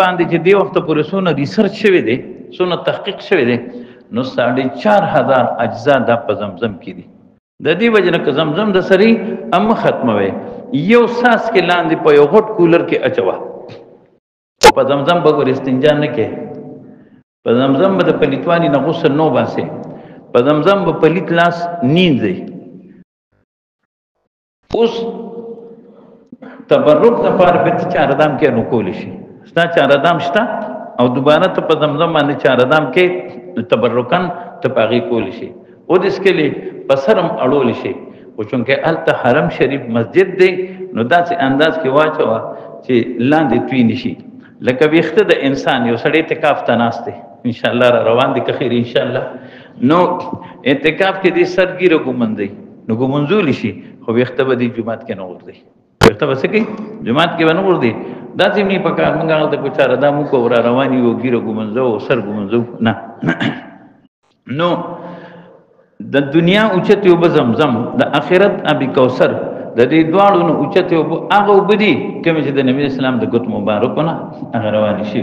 باندې چې دی وخت پورې څونه ریسرچ شوی دی څونه تحقیق شوی دی نو 4,500 اجزا دا په زمزم کې دي د دې وجه نه که زمزم د سری ام ختموي یو ساس کې لاندې په یو غټ کولر کې اچوا په زمزم به ور استنجا نه کې په زمزم به د پلیتوانی نه غسل نو باسي په زمزم به پلیت لاس نیندي اوس تبرک لپاره به چاردام کې نو کول شي ستا چاردام شته او دوباره ته په زمزم باندې چاردام کې تبرکان ته پاغي کول شي او د اسکلی پسرم اړول شي او چونکه الته حرم شریف مسجد دی نو داسې انداز کې واچوا چې لاندې توی نشي لکه ویخته د انسان یو سړی اعتکاف ته ناشته ان شاء الله روان دي که خیر ان شاء الله نو اعتکاف کې دې سرګیره ګمندي نو ګمنځول شي خو ویخته به دې جمعات کې نه ورځي ویخته به څه کوي جمعات کې نه ورځي دا زمینی په کار موږ هغه ته کوچاره دا موږ ور رواني وو ګیره ګمنځو سر ګمنځو نه نو د دنیا اوچته وب زمزم د آخرت ابي کوثر د دې دواړو نو اوچته وب هغه وبدي کوم چې د نبی اسلام د ګوت مبارکونه هغه رواني شي